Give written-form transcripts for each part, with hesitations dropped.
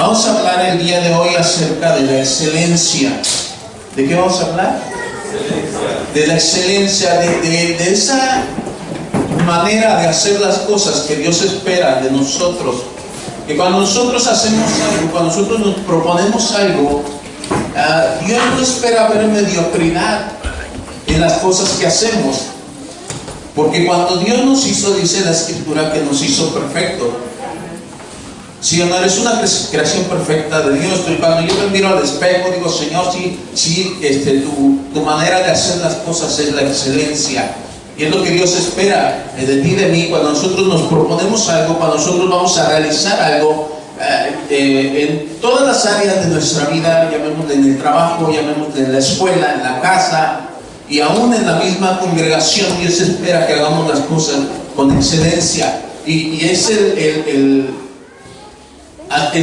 Vamos a hablar el día de hoy acerca de la excelencia. ¿De qué vamos a hablar? De la excelencia, de esa manera de hacer las cosas que Dios espera de nosotros. Que cuando nosotros hacemos algo, cuando nosotros nos proponemos algo, Dios no espera ver mediocridad en las cosas que hacemos. Porque cuando Dios nos hizo, dice la Escritura que nos hizo perfecto. Si no eres una creación perfecta de Dios, pero cuando yo me miro al espejo, digo, Señor, tu manera de hacer las cosas es la excelencia. Y es lo que Dios espera de ti y de mí cuando nosotros nos proponemos algo, cuando nosotros vamos a realizar algo, en todas las áreas de nuestra vida, llamémosle en el trabajo, llamémosle en la escuela, en la casa, y aún en la misma congregación. Dios espera que hagamos las cosas con excelencia. Y es el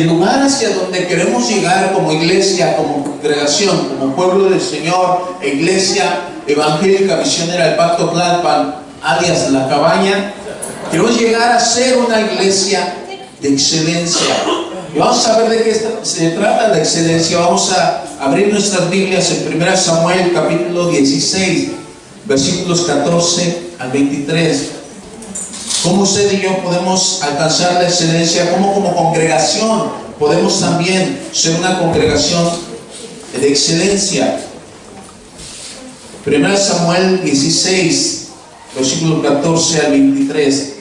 lugar hacia donde queremos llegar como iglesia, como congregación, como pueblo del Señor, iglesia evangélica misionera del Pacto Tlalpan, alias La Cabaña. Queremos llegar a ser una iglesia de excelencia. Y vamos a ver de qué se trata la excelencia. Vamos a abrir nuestras Biblias en 1 Samuel capítulo 16, versículos 14 al 23. ¿Cómo usted y yo podemos alcanzar la excelencia? ¿Cómo como congregación podemos también ser una congregación de excelencia? 1 Samuel 16, versículo 14 al 23.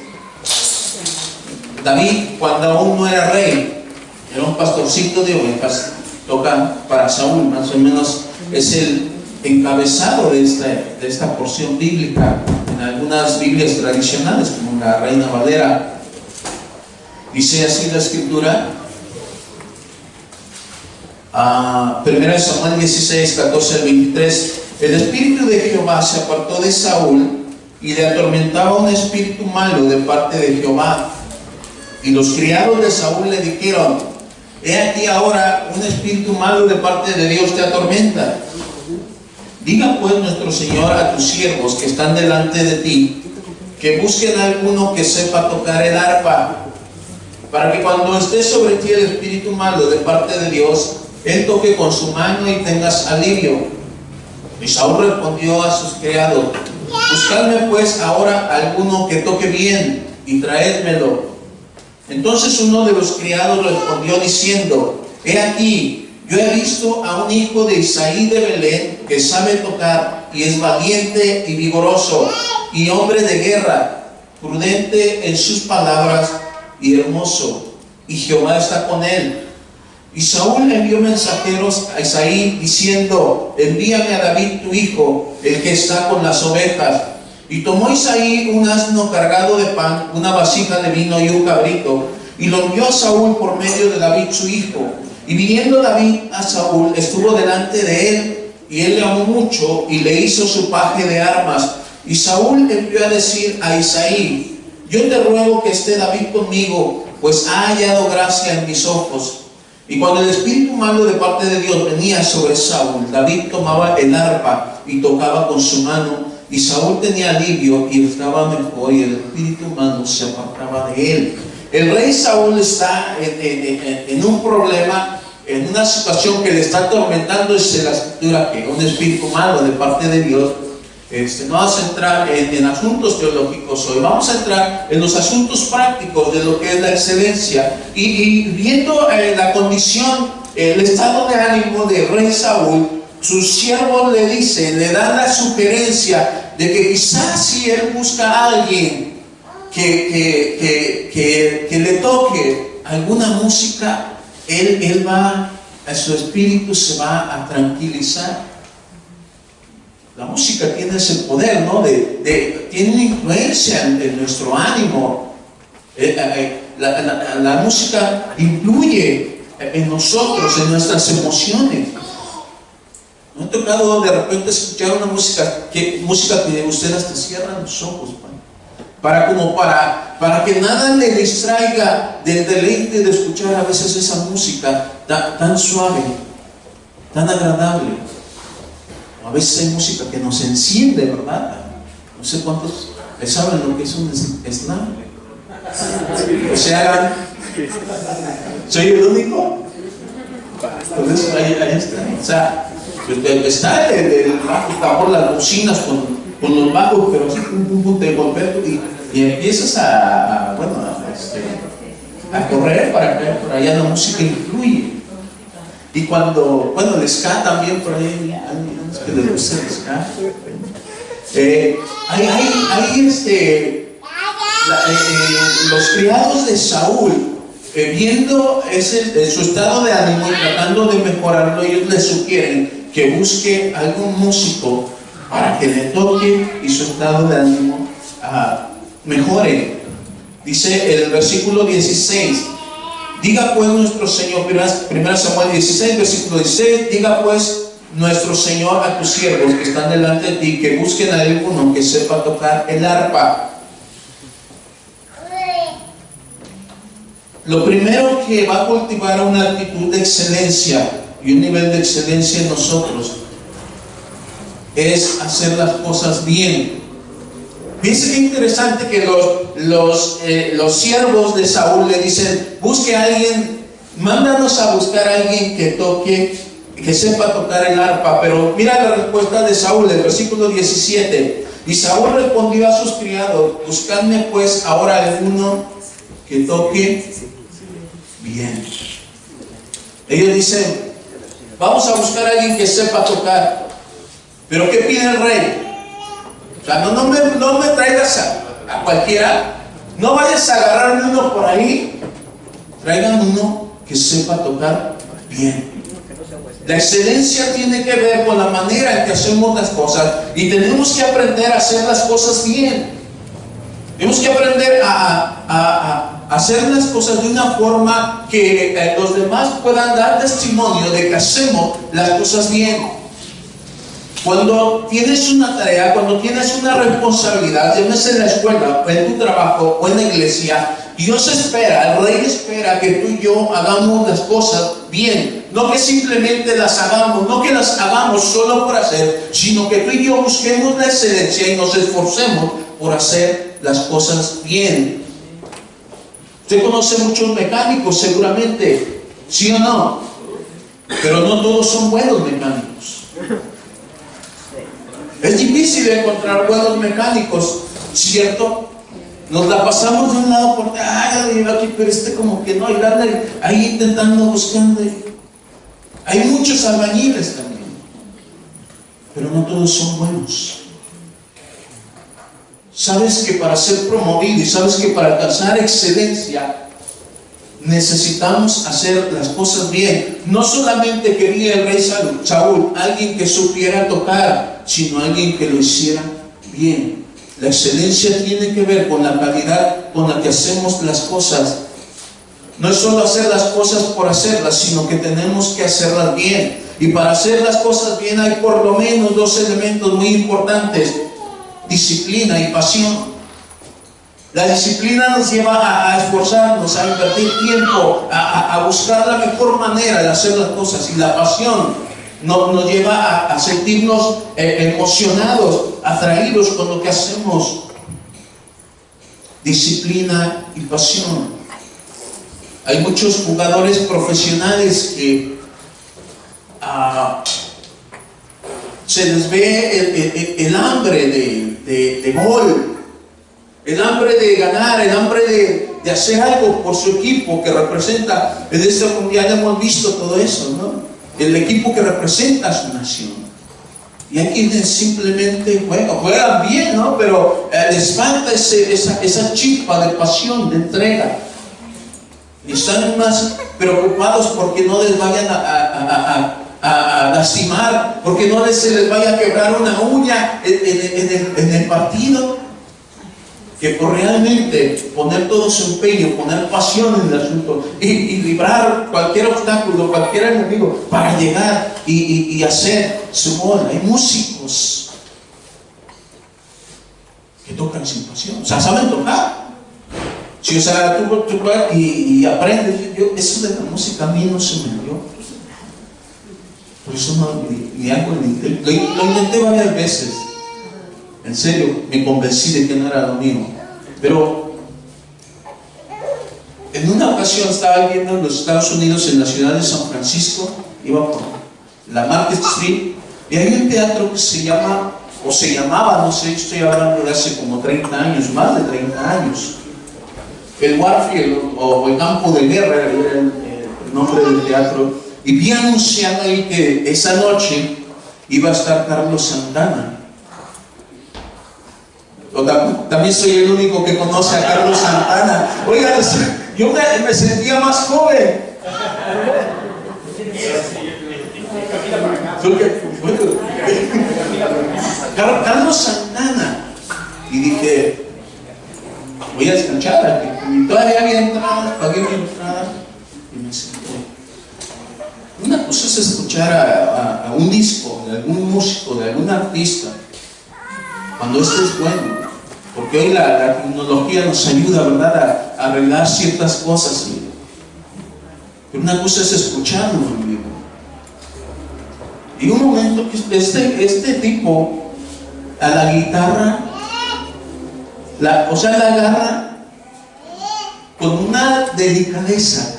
David, cuando aún no era rey, era un pastorcito de ovejas, toca para Saúl, más o menos es el encabezado de esta porción bíblica en algunas Biblias tradicionales, como la Reina Valera. Dice así la Escritura, 1 Samuel 16, 14 al 23. El espíritu de Jehová se apartó de Saúl y le atormentaba un espíritu malo de parte de Jehová. Y los criados de Saúl le dijeron: he aquí ahora un espíritu malo de parte de Dios te atormenta. Diga pues nuestro Señor a tus siervos que están delante de ti, que busquen a alguno que sepa tocar el arpa, para que cuando esté sobre ti el espíritu malo de parte de Dios, él toque con su mano y tengas alivio. Y Saúl respondió a sus criados: buscadme pues ahora alguno que toque bien y traédmelo. Entonces uno de los criados respondió diciendo: he aquí, yo he visto a un hijo de Isaí de Belén que sabe tocar y es valiente y vigoroso y hombre de guerra, prudente en sus palabras y hermoso, y Jehová está con él. Y Saúl envió mensajeros a Isaí diciendo: envíame a David tu hijo, el que está con las ovejas. Y tomó Isaí un asno cargado de pan, una vasija de vino y un cabrito, y lo envió a Saúl por medio de David su hijo. Y viniendo David a Saúl, estuvo delante de él, y él le amó mucho, y le hizo su paje de armas. Y Saúl envió a decir a Isaí: yo te ruego que esté David conmigo, pues ha hallado gracia en mis ojos. Y cuando el espíritu malo de parte de Dios venía sobre Saúl, David tomaba el arpa y tocaba con su mano, y Saúl tenía alivio y estaba mejor, y el espíritu malo se apartaba de él. El rey Saúl está en un problema, en una situación que le está atormentando. Es la Escritura que un espíritu malo de parte de Dios. No vamos a entrar en asuntos teológicos hoy, vamos a entrar en los asuntos prácticos de lo que es la excelencia. Y viendo la condición, el estado de ánimo del rey Saúl, sus siervos le dicen, le dan la sugerencia de que quizás si él busca a alguien que le toque alguna música, él va, su espíritu se va a tranquilizar. La música tiene ese poder, ¿no? Tiene una influencia en nuestro ánimo. La música influye en nosotros, en nuestras emociones. ¿No ha tocado de repente escuchar una música que usted hasta cierra los ojos, para que nada le distraiga del deleite de escuchar a veces esa música tan suave, tan agradable? A veces hay música que nos enciende, ¿verdad? No sé cuántos saben lo que es un slam. O sea, ¿soy el único? Entonces ahí está. O sea, está el bajo, está por las bocinas con los bajos, pero así te golpeas y empiezas a correr para que por allá la música influye. Y cuando, el ska también por ahí, que les gusta el ska. Los criados de Saúl, viendo su estado de ánimo y tratando de mejorarlo, ellos le sugieren que busque algún músico para que le toque y su estado de ánimo mejore. Dice el versículo 16, diga pues nuestro Señor, 1 Samuel 16, versículo 16, diga pues nuestro Señor a tus siervos que están delante de ti, que busquen a alguno que sepa tocar el arpa. Lo primero que va a cultivar una actitud de excelencia y un nivel de excelencia en nosotros es hacer las cosas bien. Fíjense qué interesante que los siervos de Saúl le dicen, busque a alguien, mándanos a buscar a alguien que toque, que sepa tocar el arpa. Pero mira la respuesta de Saúl, el versículo 17. Y Saúl respondió a sus criados, buscadme pues ahora alguno que toque bien. Ellos dicen, vamos a buscar a alguien que sepa tocar. Pero ¿qué pide el rey? O sea, no me traigas a cualquiera, no vayas a agarrar uno por ahí, traigan uno que sepa tocar bien. La excelencia tiene que ver con la manera en que hacemos las cosas y tenemos que aprender a hacer las cosas bien. Tenemos que aprender a hacer las cosas de una forma que los demás puedan dar testimonio de que hacemos las cosas bien. Cuando tienes una tarea, cuando tienes una responsabilidad, llámese en la escuela, o en tu trabajo, o en la iglesia, Dios espera, el Rey espera que tú y yo hagamos las cosas bien. No que simplemente las hagamos, no que las hagamos solo por hacer, sino que tú y yo busquemos la excelencia y nos esforcemos por hacer las cosas bien. Usted conoce muchos mecánicos seguramente, ¿sí o no? Pero no todos son buenos mecánicos. Es difícil encontrar buenos mecánicos, ¿cierto? Nos la pasamos de un lado por aquí, pero como que no, y darle ahí intentando, buscando. Hay muchos albañiles también, pero no todos son buenos. Sabes que para ser promovido y sabes que para alcanzar excelencia necesitamos hacer las cosas bien. No solamente quería el rey Saúl alguien que supiera tocar, sino alguien que lo hiciera bien. La excelencia tiene que ver con la calidad con la que hacemos las cosas. No es solo hacer las cosas por hacerlas, sino que tenemos que hacerlas bien. Y para hacer las cosas bien hay por lo menos dos elementos muy importantes: disciplina y pasión. La disciplina nos lleva a esforzarnos, a invertir tiempo, a buscar la mejor manera de hacer las cosas. Y la pasión nos lleva a sentirnos emocionados, atraídos con lo que hacemos. Disciplina y pasión. Hay muchos jugadores profesionales que se les ve el hambre de gol, el hambre de ganar, el hambre de hacer algo por su equipo que representa. En este mundial hemos visto todo eso, ¿no? El equipo que representa a su nación. Y hay quienes simplemente juegan bien, ¿no? Pero les falta esa chispa de pasión, de entrega. Y están más preocupados porque no les vayan a lastimar, porque no se les vaya a quebrar una uña en el partido, que por realmente poner todo su empeño, poner pasión en el asunto y librar cualquier obstáculo, cualquier enemigo para llegar y hacer su gol. Hay músicos que tocan sin pasión, o sea, saben tocar. Si, o sea, tú y aprendes. Eso de la música a mí no se me dio. Por eso ni hago el intento. Lo intenté varias veces. En serio, me convencí de que no era lo mío. Pero En una ocasión estaba viviendo en los Estados Unidos, en la ciudad de San Francisco, iba por la Market Street, y hay un teatro que se llama, o se llamaba, no sé, estoy hablando de hace como 30 años, más de 30 años, el Warfield, o el campo de guerra, era el nombre del teatro, y vi anunciado ahí que esa noche iba a estar Carlos Santana. También soy el único que conoce a Carlos Santana. Oiga, yo me sentía más joven. Carlos Santana. Y dije, voy a escuchar. Y todavía había entrado, pagué mi entrada y me senté. Una cosa es escuchar a un disco de algún músico, de algún artista, cuando este es bueno, porque hoy la tecnología nos ayuda, ¿verdad?, a arreglar ciertas cosas. Pero una cosa es escucharlo en vivo. Y un momento que este tipo a la guitarra, la agarra con una delicadeza.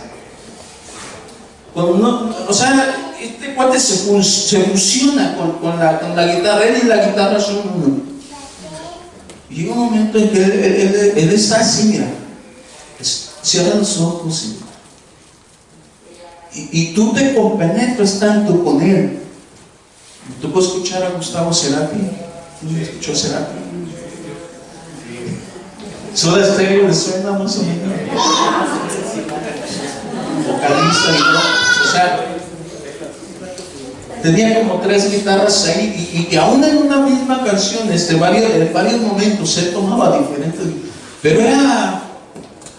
Este cuate se fusiona con la guitarra, él y la guitarra son uno. Y llega un momento en que él está así, mira, cierra los ojos y tú te compenetras tanto con él. Tú puedes escuchar a Gustavo Cerati. ¿Tú escuchó Cerati? Soda Stereo le suena más o menos. Vocalista y todo. O sea, tenía como 3 guitarras ahí y aún en una misma canción, en varios momentos él tomaba diferentes, pero era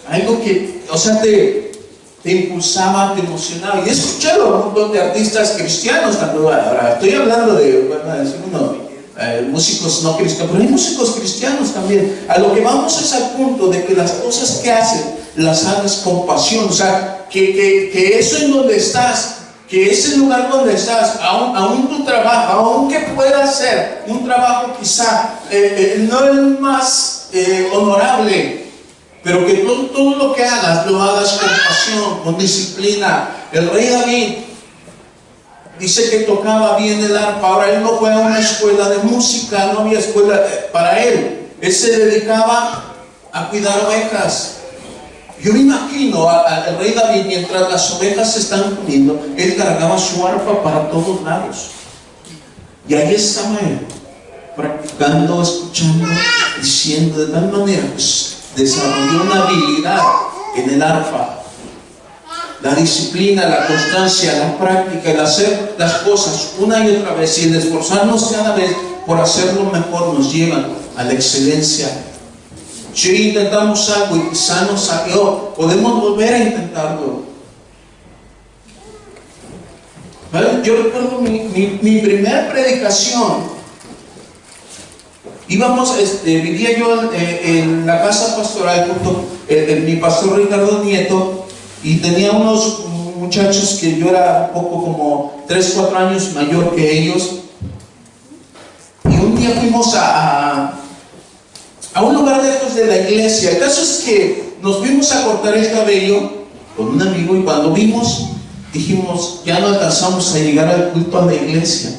algo que, o sea, te impulsaba, te emocionaba. Y he escuchado a un montón de artistas cristianos también. Ahora estoy hablando de, músicos no cristianos, pero hay músicos cristianos también. A lo que vamos es al punto de que las cosas que hacen las hagas con pasión. O sea, que eso en donde estás, que ese lugar donde estás, aún tu trabajo, aunque pueda ser un trabajo quizá no el más honorable, pero que todo lo que hagas, lo hagas con pasión, con disciplina. El rey David dice que tocaba bien el arpa. Ahora él no fue a una escuela de música, no había escuela para él. Él se dedicaba a cuidar ovejas. Yo me imagino al rey David, mientras las ovejas se están comiendo, él cargaba su arpa para todos lados. Y ahí estaba él, practicando, escuchando, diciendo, de tal manera que desarrolló una habilidad en el arpa. La disciplina, la constancia, la práctica, el hacer las cosas una y otra vez y el esforzarnos cada vez por hacerlo mejor nos llevan a la excelencia. Si hoy intentamos algo y quizá no salió, podemos volver a intentarlo. ¿Vale? Yo recuerdo mi primera predicación. Vivía yo en la casa pastoral junto con mi pastor Ricardo Nieto, y tenía unos muchachos que yo era un poco como 3, 4 años mayor que ellos. Y un día fuimos a un lugar lejos de la iglesia. El caso es que nos fuimos a cortar el cabello con un amigo, y cuando vimos, dijimos, ya no alcanzamos a llegar al culto a la iglesia.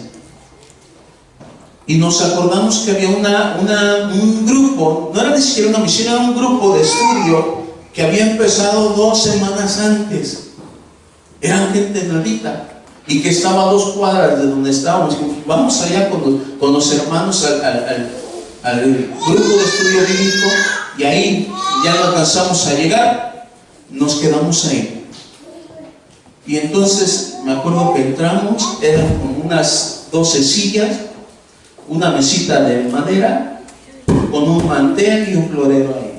Y nos acordamos que había un grupo, no era ni siquiera una misión, era un grupo de estudio que había empezado 2 semanas antes. Eran gente nuevita y que estaba a 2 cuadras de donde estábamos. Vamos allá con los hermanos al grupo de estudio bíblico, y ahí ya no alcanzamos a llegar, nos quedamos ahí. Y entonces me acuerdo que entramos, eran como unas 12 sillas, una mesita de madera con un mantel y un florero ahí.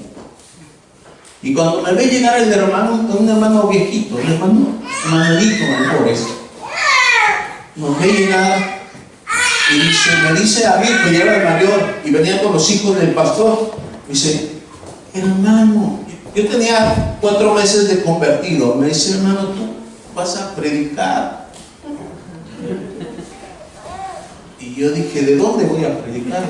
Y cuando me ve llegar el hermano, un hermano viejito, un hermano Manolito, mejor es, nos ve llegar y me dice a mí, que ya era el mayor y venía con los hijos del pastor, dice, hermano, yo tenía 4 meses de convertido, me dice, hermano, tú vas a predicar. Y yo dije, ¿de dónde voy a predicar?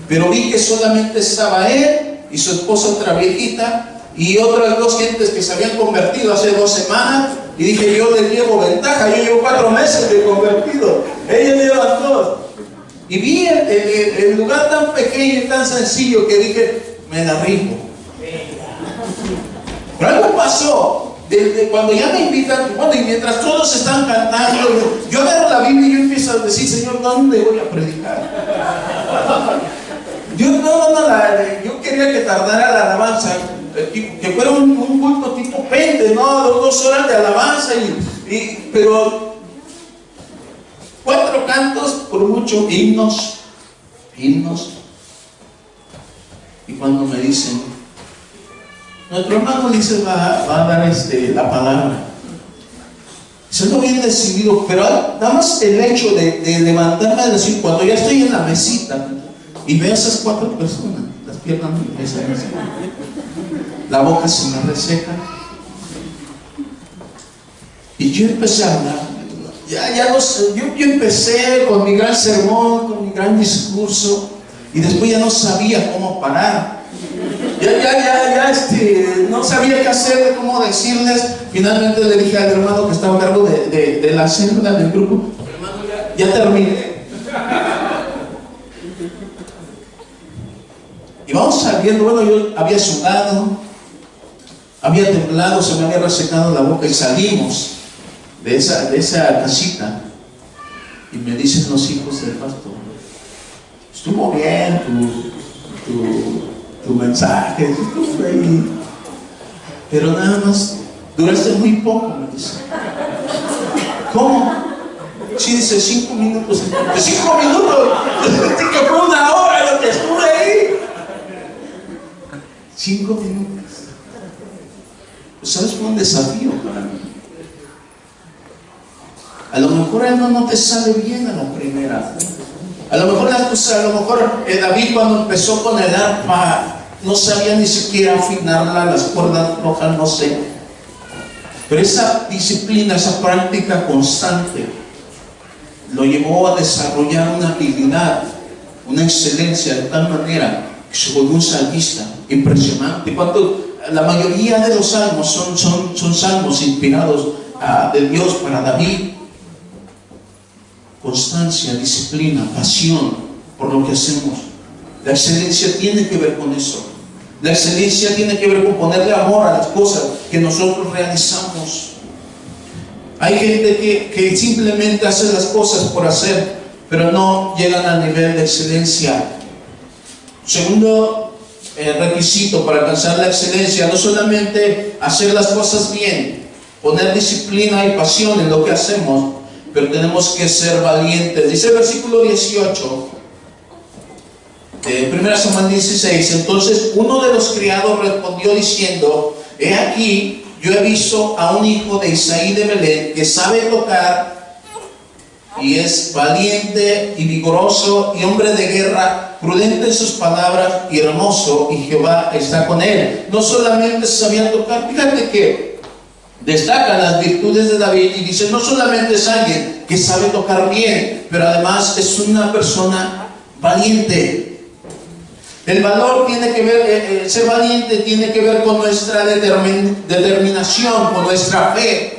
Pero vi que solamente estaba él y su esposa, otra viejita, y otras 2 gentes que se habían convertido hace 2 semanas, y dije, yo les llevo ventaja, yo llevo 4 meses de convertido, ellos llevan 2. Y vi el lugar tan pequeño y tan sencillo que dije, me la rifo. Pero algo pasó. Desde cuando ya me invitan, bueno, y mientras todos están cantando, yo agarro la Biblia y yo empiezo a decir, Señor, ¿dónde voy a predicar? Yo quería que tardara la alabanza, que fuera un culto tipo pente, ¿no? 2 horas de alabanza, pero 4 cantos, por mucho, himnos. Y cuando me dicen, nuestro hermano dice va a dar la palabra. Eso no bien decidido, pero nada más el hecho de levantarme y decir, cuando ya estoy en la mesita y veo a esas 4 personas, las piernas me empiezan a hacer, la boca se me reseca, y yo empecé a hablar. Ya no sé, yo empecé con mi gran sermón, con mi gran discurso, y después ya no sabía cómo parar. No sabía qué hacer, cómo decirles. Finalmente le dije al hermano que estaba a cargo de la célula del grupo, hermano, ya terminé. Y vamos saliendo. Bueno, yo había sudado, había temblado, se me había resecado la boca, y salimos de esa casita, y me dicen los hijos del pastor, estuvo bien tu mensaje, estuvo ahí, pero nada más duraste muy poco, me dice. ¿Cómo? Sí, dice 5 minutos. 5 minutos, que fue 1 hora lo que estuve ahí. 5 minutos. Pues, ¿sabes? Fue un desafío para mí. A lo mejor no te sale bien a la primera. A lo mejor David, cuando empezó con el arpa, no sabía ni siquiera afinarla, las cuerdas rojas, no sé. Pero esa disciplina, esa práctica constante, lo llevó a desarrollar una habilidad, una excelencia de tal manera que se volvió un salmista impresionante. La mayoría de los salmos son salmos inspirados de Dios para David. Constancia, disciplina, pasión por lo que hacemos. La excelencia tiene que ver con eso. La excelencia tiene que ver con ponerle amor a las cosas que nosotros realizamos. Hay gente que simplemente hace las cosas por hacer, pero no llegan al nivel de excelencia. Segundo requisito para alcanzar la excelencia, no solamente hacer las cosas bien, poner disciplina y pasión en lo que hacemos, pero tenemos que ser valientes. Dice el versículo 18 de 1 Samuel 16, entonces uno de los criados respondió diciendo, he aquí, yo he visto a un hijo de Isaí de Belén que sabe tocar y es valiente y vigoroso y hombre de guerra, prudente en sus palabras y hermoso, y Jehová está con él. No solamente sabía tocar, fíjate que destacan las virtudes de David y dice, no solamente es alguien que sabe tocar bien, pero además es una persona valiente. El valor tiene que ver, ser valiente tiene que ver con nuestra determinación, con nuestra fe.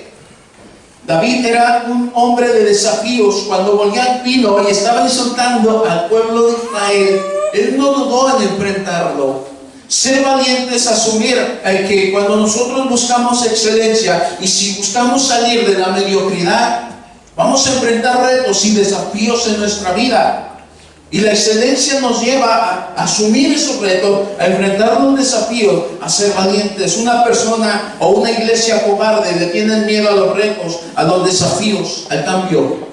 David era un hombre de desafíos. Cuando Goliat vino y estaba insultando al pueblo de Israel, él no dudó en enfrentarlo. Ser valiente es asumir que cuando nosotros buscamos excelencia y si buscamos salir de la mediocridad, vamos a enfrentar retos y desafíos en nuestra vida. Y la excelencia nos lleva a asumir esos retos, a enfrentar los desafíos, a ser valientes. Una persona o una iglesia cobarde le tienen miedo a los retos, a los desafíos, al cambio.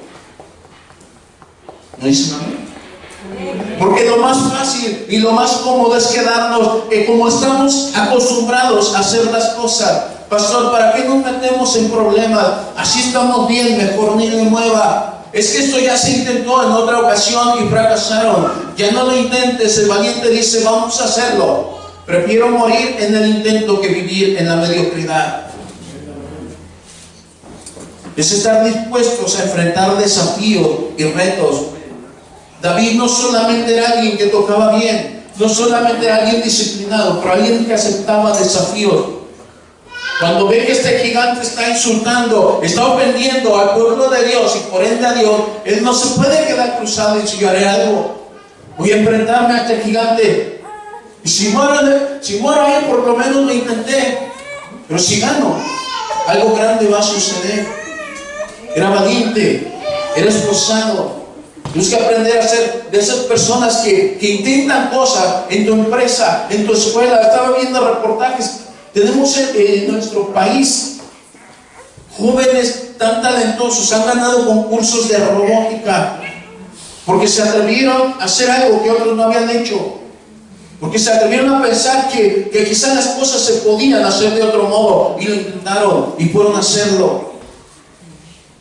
¿No dicen amén? Porque lo más fácil y lo más cómodo es quedarnos como estamos acostumbrados a hacer las cosas. Pastor, ¿para qué nos metemos en problemas? Así estamos bien, mejor ni me mueva. Es que esto ya se intentó en otra ocasión y fracasaron. Ya no lo intentes. El valiente dice, vamos a hacerlo. Prefiero morir en el intento que vivir en la mediocridad. Es estar dispuestos a enfrentar desafíos y retos. David no solamente era alguien que tocaba bien, no solamente alguien disciplinado, pero alguien que aceptaba desafíos. Cuando ve que este gigante está insultando, está ofendiendo al pueblo de Dios y por ende a Dios, él no se puede quedar cruzado y decir, yo haré algo. Voy a enfrentarme a este gigante. Y si muero ahí, por lo menos lo intenté. Pero si gano, algo grande va a suceder. Era valiente, era esforzado. Tienes que aprender a ser de esas personas que intentan cosas en tu empresa, en tu escuela. Estaba viendo reportajes. Tenemos en nuestro país jóvenes tan talentosos, han ganado concursos de robótica porque se atrevieron a hacer algo que otros no habían hecho, porque se atrevieron a pensar que quizás las cosas se podían hacer de otro modo y lo intentaron y fueron a hacerlo.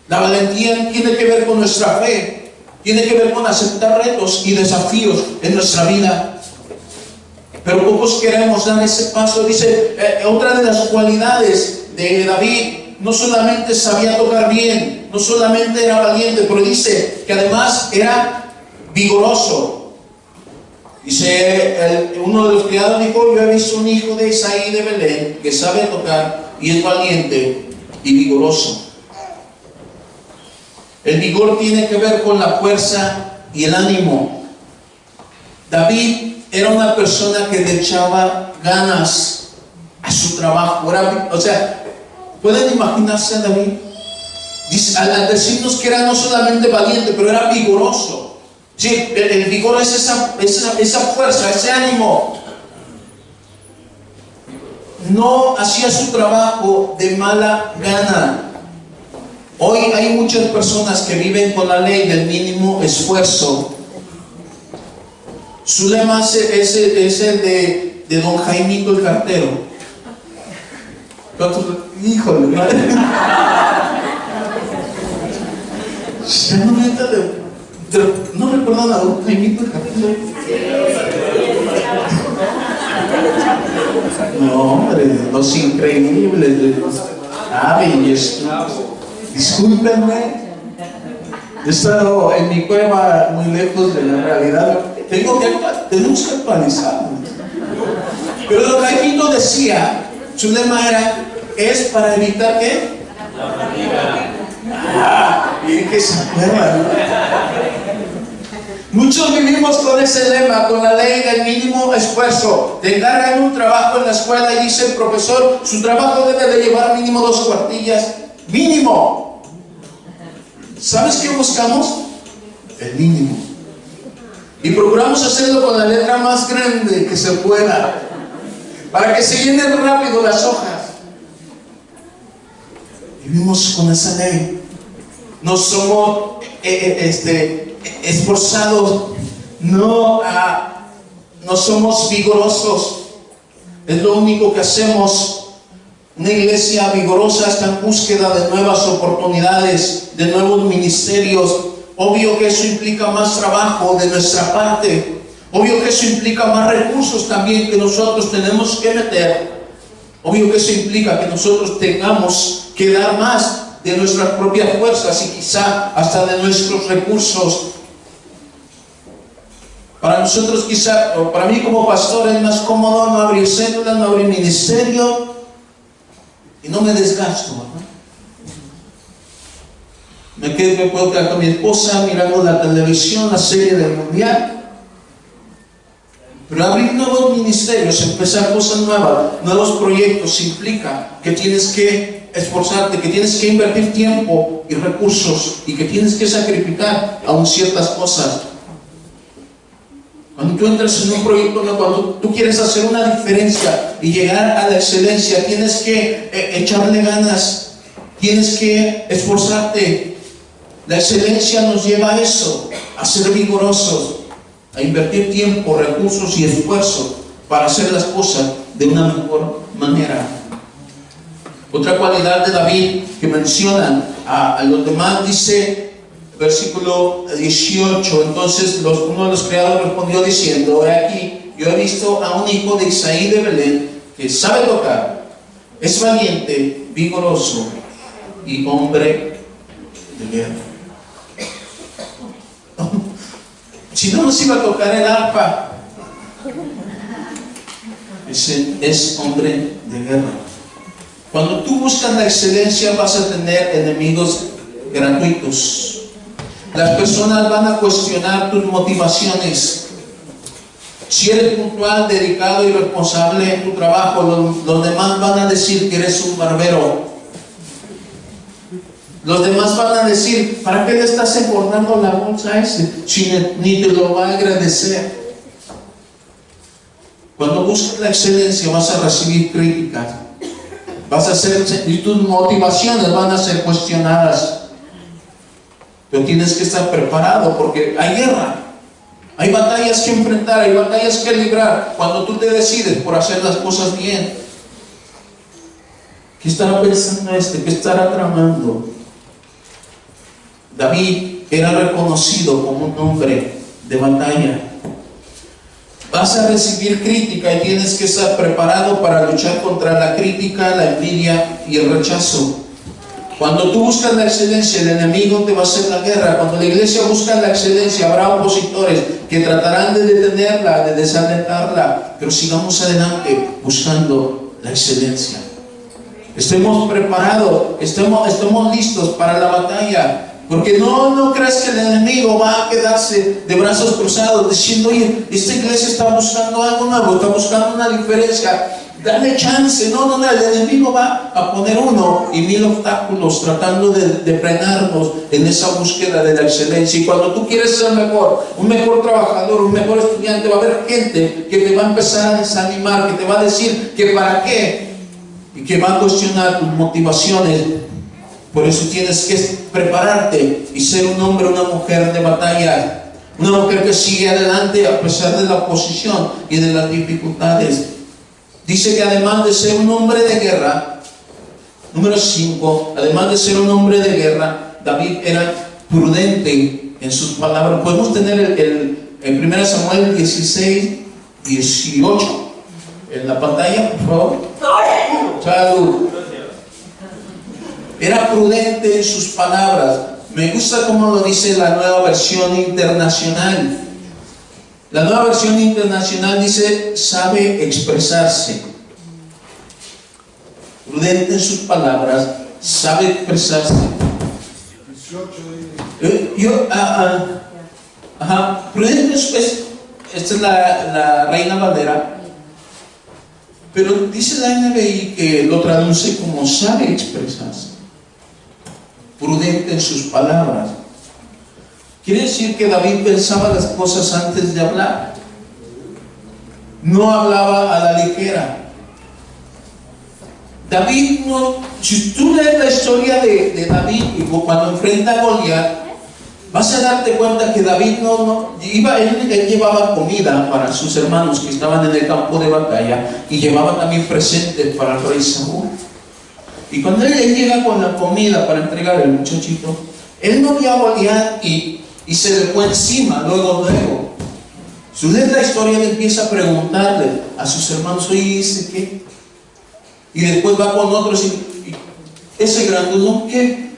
La valentía tiene que ver con nuestra fe, tiene que ver con aceptar retos y desafíos en nuestra vida. Pero pocos queremos dar ese paso. Dice, otra de las cualidades de David, no solamente sabía tocar bien, no solamente era valiente, pero dice que además era vigoroso. Dice, uno de los criados dijo, yo he visto un hijo de Isaí de Belén que sabe tocar y es valiente y vigoroso. El vigor tiene que ver con la fuerza y el ánimo. David era una persona que le echaba ganas a su trabajo. O sea, ¿pueden imaginarse a David? Dice, al decirnos que era no solamente valiente, pero era vigoroso. Sí, el vigor es esa fuerza, ese ánimo. No hacía su trabajo de mala gana. Hoy hay muchas personas que viven con la ley del mínimo esfuerzo. Su lema es el de don Jaimito el cartero. Híjole, madre. ¿No recuerdan a don Jaimito el cartero? No, hombre, los increíbles. Discúlpenme. He estado en mi cueva muy lejos de la realidad. Tenemos que actualizarnos. Pero don Jaimito decía, su lema es para evitar ¿qué? Bien que se acuerdan. Muchos vivimos con ese lema, con la ley del mínimo esfuerzo. Te encargan un trabajo en la escuela y dice el profesor, su trabajo debe de llevar mínimo 2 cuartillas. ¡Mínimo! ¿Sabes qué buscamos? El mínimo. Y procuramos hacerlo con la letra más grande que se pueda, para que se llenen rápido las hojas. Vivimos con esa ley. No somos esforzados, no somos vigorosos. Es lo único que hacemos. Una iglesia vigorosa está en búsqueda de nuevas oportunidades, de nuevos ministerios. Obvio que eso implica más trabajo de nuestra parte. Obvio que eso implica más recursos también que nosotros tenemos que meter. Obvio que eso implica que nosotros tengamos que dar más de nuestras propias fuerzas y quizá hasta de nuestros recursos. Para nosotros quizá, o para mí como pastor, es más cómodo no abrir célula, no abrir ministerio y no me desgasto, ¿no? Me puedo quedar con mi esposa mirando la televisión, la serie del mundial. Pero abrir nuevos ministerios, empezar cosas nuevas, nuevos proyectos, implica que tienes que esforzarte, que tienes que invertir tiempo y recursos y que tienes que sacrificar aún ciertas cosas. Cuando tú entras en un proyecto, cuando tú quieres hacer una diferencia y llegar a la excelencia, tienes que echarle ganas, tienes que esforzarte. La excelencia nos lleva a eso, a ser vigorosos, a invertir tiempo, recursos y esfuerzo para hacer las cosas de una mejor manera. Otra cualidad de David que mencionan a los demás dice, versículo 18, entonces uno de los criados respondió diciendo, he aquí, yo he visto a un hijo de Isaí de Belén que sabe tocar, es valiente, vigoroso y hombre de guerra. Si no nos iba a tocar el arpa, Es hombre de guerra. Cuando tú buscas la excelencia vas a tener enemigos gratuitos. Las personas van a cuestionar tus motivaciones. Si eres puntual, dedicado y responsable en tu trabajo, los demás van a decir que eres un barbero. Los demás van a decir, ¿para qué le estás engordando la bolsa a ese? Si ni te lo va a agradecer. Cuando buscas la excelencia vas a recibir críticas. Y tus motivaciones van a ser cuestionadas. Pero tienes que estar preparado porque hay guerra. Hay batallas que enfrentar, hay batallas que librar. Cuando tú te decides por hacer las cosas bien, ¿qué estará pensando ¿Qué estará tramando? David era reconocido como un hombre de batalla. Vas a recibir crítica y tienes que estar preparado para luchar contra la crítica, la envidia y el rechazo. Cuando tú buscas la excelencia, el enemigo te va a hacer la guerra. Cuando la iglesia busca la excelencia, habrá opositores que tratarán de detenerla, de desalentarla, pero sigamos adelante buscando la excelencia. Estemos preparados, estemos listos para la batalla. Porque no creas que el enemigo va a quedarse de brazos cruzados diciendo, oye, esta iglesia está buscando algo nuevo, está buscando una diferencia, dale chance. No, el enemigo va a poner 1 y 1000 obstáculos tratando de frenarnos en esa búsqueda de la excelencia. Y cuando tú quieres ser mejor, un mejor trabajador, un mejor estudiante, va a haber gente que te va a empezar a desanimar, que te va a decir que para qué, y que va a cuestionar tus motivaciones. Por eso tienes que prepararte y ser un hombre, una mujer de batalla, una mujer que sigue adelante a pesar de la oposición y de las dificultades. Dice que además de ser un hombre de guerra, número 5, además de ser un hombre de guerra, David era prudente en sus palabras. Podemos tener el 1 Samuel 16, 18 en la pantalla, por favor. Salud. Era prudente en sus palabras. Me gusta cómo lo dice la Nueva Versión Internacional. La Nueva Versión Internacional dice, sabe expresarse. Prudente en sus palabras, sabe expresarse. Prudente esta es la Reina Valera. Pero dice la NBI que lo traduce como sabe expresarse. Prudente en sus palabras. Quiere decir que David pensaba las cosas antes de hablar. No hablaba a la ligera. David no, si tú lees la historia de David y cuando enfrenta a Goliat, vas a darte cuenta que David él llevaba comida para sus hermanos que estaban en el campo de batalla y llevaba también presentes para el rey Saúl. Y cuando él llega con la comida para entregar al muchachito, él no vio a Goliat y se le fue encima, luego. Si lees la historia, él empieza a preguntarle a sus hermanos, oye, ¿dice qué? Y después va con otros y ese grandulón, ¿qué?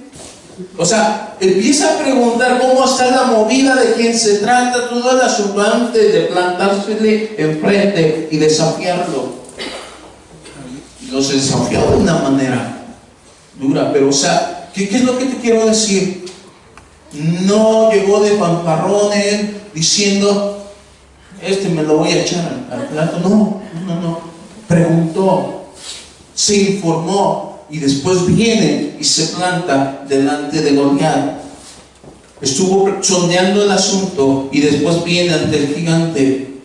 O sea, empieza a preguntar cómo está la movida, de quién se trata, todo el asunto antes de plantársele enfrente y desafiarlo. Los desafió de una manera dura, pero o sea, ¿qué es lo que te quiero decir? No llegó de fanfarrón él diciendo, me lo voy a echar al plato. No. Preguntó, se informó y después viene y se planta delante de Goliat. Estuvo sondeando el asunto y después viene ante el gigante.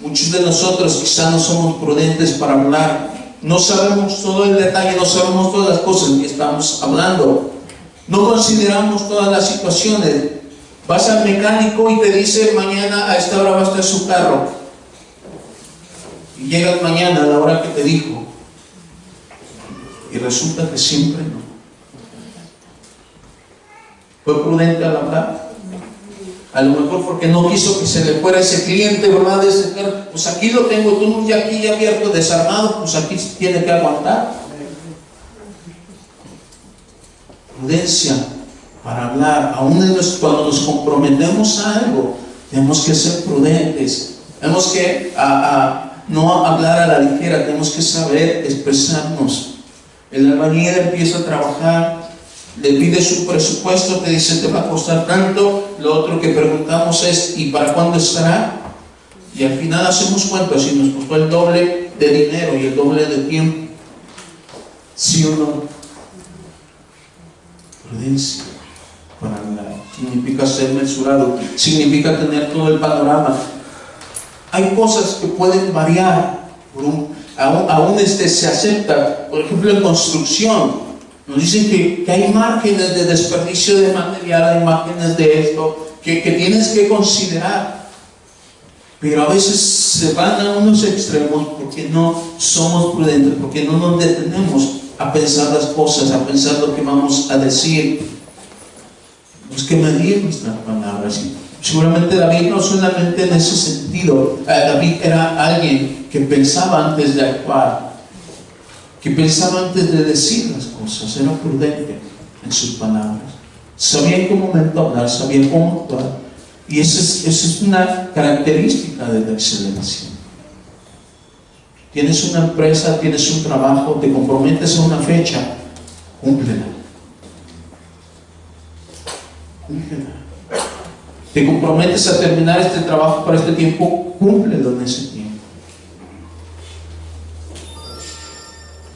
Muchos de nosotros quizás no somos prudentes para hablar. No sabemos todo el detalle, no sabemos todas las cosas que estamos hablando. No consideramos todas las situaciones. Vas al mecánico y te dice, mañana a esta hora va a estar su carro. Y llegas mañana a la hora que te dijo. Y resulta que siempre no. ¿Fue prudente al hablar? A lo mejor porque no quiso que se le fuera ese cliente, ¿verdad? Pues aquí lo tengo, tú ya aquí ya abierto, desarmado, pues aquí tiene que aguantar. Prudencia para hablar, aún cuando nos comprometemos a algo, tenemos que ser prudentes. Tenemos que no hablar a la ligera, tenemos que saber expresarnos. El albañil empieza a trabajar, le pide su presupuesto, te dice te va a costar tanto. Lo otro que preguntamos es ¿y para cuándo estará? Y al final hacemos cuentas y nos costó el doble de dinero y el doble de tiempo. ¿Sí o no? Prudencia significa ser mesurado, significa tener todo el panorama. Hay cosas que pueden variar, aún se acepta. Por ejemplo, en construcción nos dicen que hay márgenes de desperdicio de material, hay márgenes de esto que tienes que considerar, pero a veces se van a unos extremos porque no somos prudentes, porque no nos detenemos a pensar las cosas, a pensar lo que vamos a decir. Tenemos que medir nuestras palabras. Seguramente David no solamente en ese sentido. David era alguien que pensaba antes de actuar, que pensaba antes de decir las cosas, era prudente en sus palabras, sabía en qué momento hablar, sabía cómo actuar, y esa es una característica de la excelencia. Tienes una empresa, tienes un trabajo, te comprometes a una fecha, cúmplela. Te comprometes a terminar este trabajo para este tiempo, cúmplelo en ese tiempo.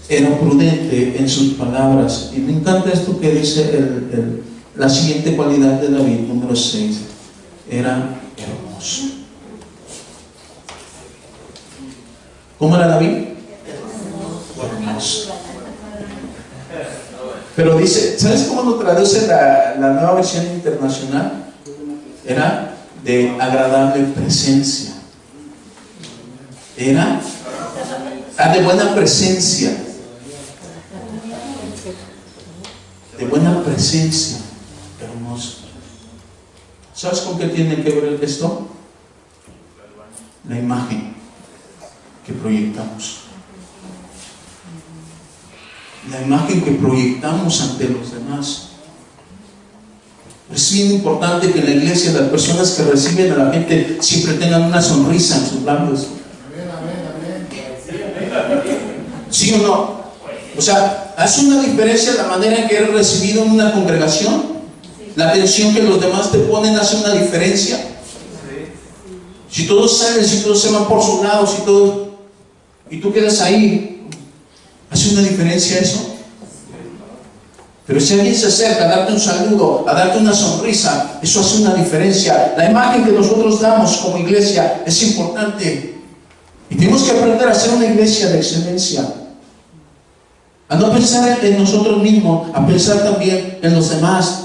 Era prudente en sus palabras. Y me encanta esto que dice la siguiente cualidad de David, número 6. Era hermoso. ¿Cómo era David? Hermoso. Pero dice, ¿sabes cómo lo traduce la nueva versión internacional? Era de agradable presencia. Era de buena presencia. De buena presencia. Hermoso. ¿Sabes con qué tiene que ver esto? La imagen que proyectamos. La imagen que proyectamos ante los demás. Es bien importante que en la iglesia las personas que reciben a la gente siempre tengan una sonrisa en sus labios. ¿Sí o no? O sea, ¿hace una diferencia la manera en que eres recibido en una congregación? La atención que los demás te ponen hace una diferencia. Si todos salen, si todos se van por su lado, y tú quedas ahí, ¿hace una diferencia eso? Pero si alguien se acerca a darte un saludo, a darte una sonrisa, eso hace una diferencia. La imagen que nosotros damos como iglesia es importante. Y tenemos que aprender a ser una iglesia de excelencia. A no pensar en nosotros mismos, a pensar también en los demás.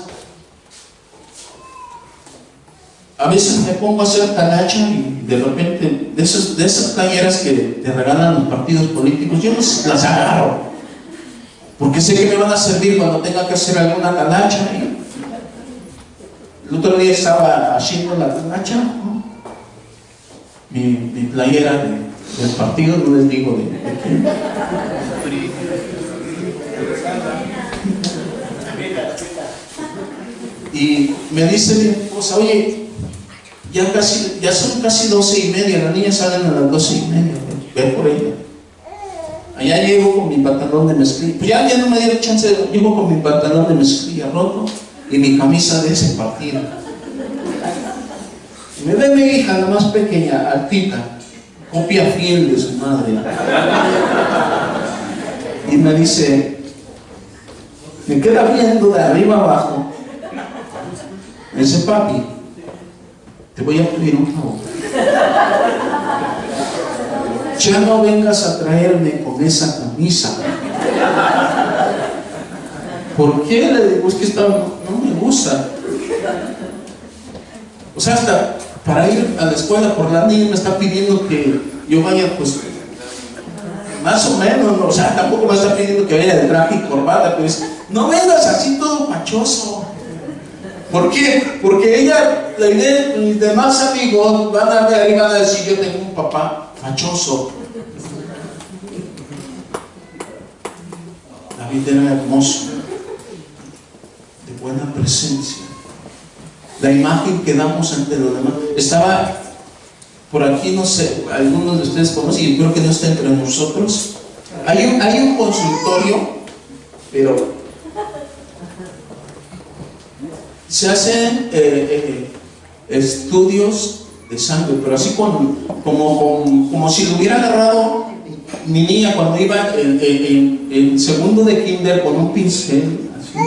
A veces me pongo a hacer talacha y de repente de esas playeras que te regalan los partidos políticos, yo las agarro. Porque sé que me van a servir cuando tenga que hacer alguna talacha. El otro día estaba haciendo la talacha, ¿no? mi playera del partido, no les digo de quién. Y me dice mi esposa, oye, ya son casi 12:30, las niñas salen a las 12:30, ve por ella. Allá llego con mi pantalón de mezclilla, pues ya no me dieron chance, llego con mi pantalón de mezclilla roto y mi camisa de ese partido. Y me ve mi hija, la más pequeña, altita, copia fiel de su madre. Y me dice, me queda viendo de arriba abajo. Me dice, papi, te voy a pedir un favor. Ya no vengas a traerme con esa camisa. ¿Por qué? Le digo, es que no me gusta. O sea, hasta para ir a la escuela por la niña me está pidiendo que yo vaya, pues, más o menos, ¿no? O sea, tampoco me está pidiendo que vaya de traje y corbata, pues, no vengas así todo pachoso. ¿Por qué? Porque ella, la idea de mis demás amigos van a ver y van a decir, yo tengo un papá fachoso. David era hermoso, de buena presencia. La imagen que damos ante los demás. por aquí, no sé, algunos de ustedes conocen, y creo que no está entre nosotros. Hay un consultorio, pero se hacen estudios de sangre, pero así como si lo hubiera agarrado mi niña cuando iba en segundo de kinder con un pincel, así.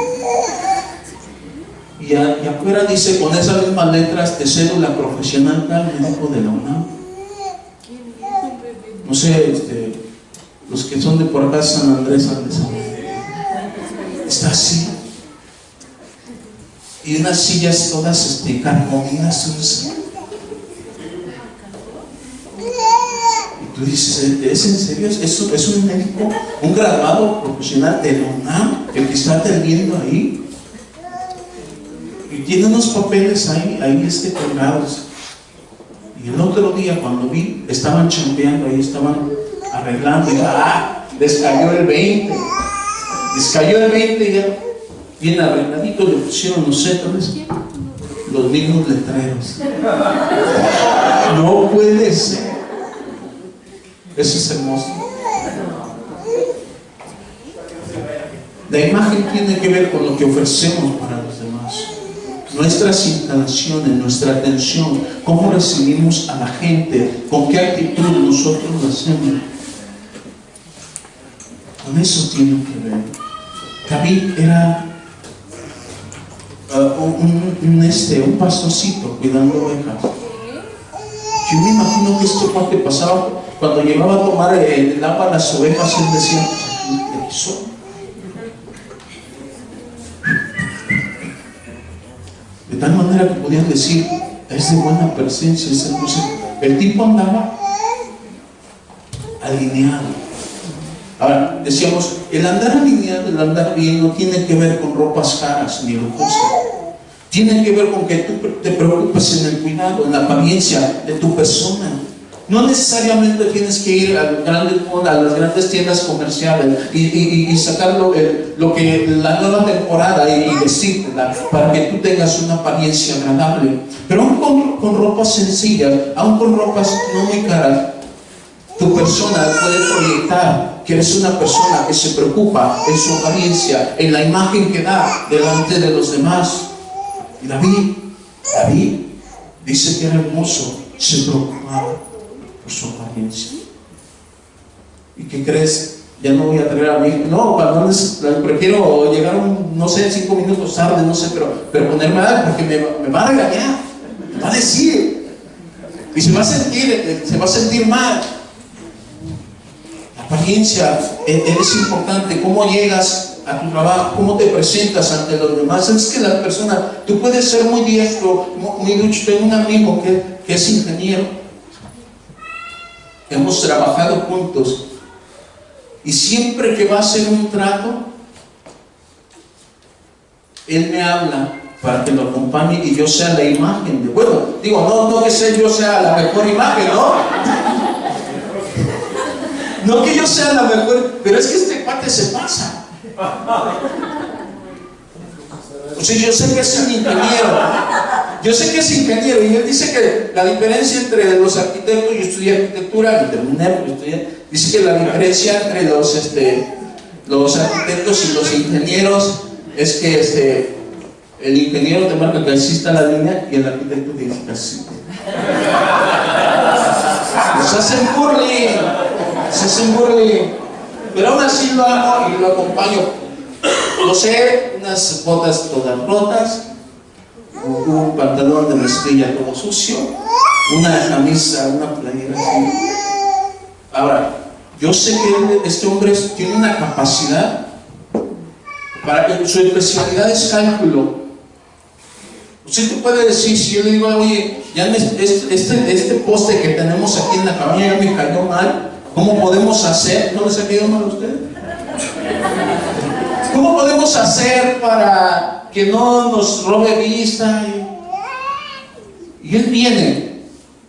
Y afuera dice con esas mismas letras de cédula profesional tal médico de la UNAM. No sé, los que son de por acá San Andrés han de saber. Está así. Y unas sillas todas carcomidas. Y tú dices, ¿es en serio? ¿Es un médico, un graduado profesional de la UNAM el que está atendiendo ahí? Y tiene unos papeles ahí colgados. Y el otro día cuando vi, estaban chambeando ahí, estaban arreglando, y les cayó el 20. Les cayó el 20 y ya bien arregladito le pusieron los cetros, los mismos letreros. No puede ser. Eso es hermoso. La imagen tiene que ver con lo que ofrecemos para los demás. Nuestras instalaciones, nuestra atención, cómo recibimos a la gente, con qué actitud nosotros lo hacemos. Con eso tiene que ver. David era un pastorcito cuidando ovejas. Yo me imagino que este cuate pasaba cuando llevaba a tomar el agua a las ovejas, él decía, ¿qué hizo? De tal manera que podían decir, es de buena presencia, es hermoso. El tipo andaba alineado. Ahora, decíamos, el andar alineado, el andar bien, no tiene que ver con ropas caras ni lujosas. Tiene que ver con que tú te preocupes en el cuidado, en la apariencia de tu persona. No necesariamente tienes que ir a las grandes tiendas comerciales y sacar lo que la nueva temporada y vestirla para que tú tengas una apariencia agradable. Pero aún con ropas sencillas, aún con ropas no muy caras, tu persona puede proyectar que eres una persona que se preocupa en su apariencia, en la imagen que da delante de los demás. Y David dice que era hermoso, se preocupaba por su apariencia. ¿Y qué crees? Ya no voy a traer a mi hijo. No, prefiero llegar, no sé, 5 minutos tarde, no sé, pero ponerme a porque me va a regañar, me va a decir, y se va a sentir mal. La apariencia es importante. ¿Cómo llegas a tu trabajo? ¿Cómo te presentas ante los demás? Es que la persona, tú puedes ser muy diestro, muy ducho. Tengo un amigo que es ingeniero. Hemos trabajado juntos. Y siempre que va a hacer un trato, él me habla para que lo acompañe y yo sea la imagen de, bueno, digo, no que yo sea la mejor imagen, ¿no? No que yo sea la mejor, pero es que este cuate se pasa. O sea, yo sé que es un ingeniero. Yo sé que es ingeniero y él dice que la diferencia entre los arquitectos, yo estudié arquitectura y terminé porque estudié, dice que la diferencia entre los arquitectos y los ingenieros es que el ingeniero te marca que así está la línea y el arquitecto te dice que así. Se hacen burling, pero aún así lo hago y lo acompaño. Lo sé, unas botas todas rotas, un pantalón de mezclilla todo sucio, una camisa, una playera así. Ahora, yo sé que este hombre tiene una capacidad para que su especialidad es cálculo. Usted te puede decir, si yo le digo, oye, ya este poste que tenemos aquí en la cabaña ya me cayó mal, ¿cómo podemos hacer? ¿No les ha caído mal a usted? ¿Cómo podemos hacer para que no nos robe vista? Y él viene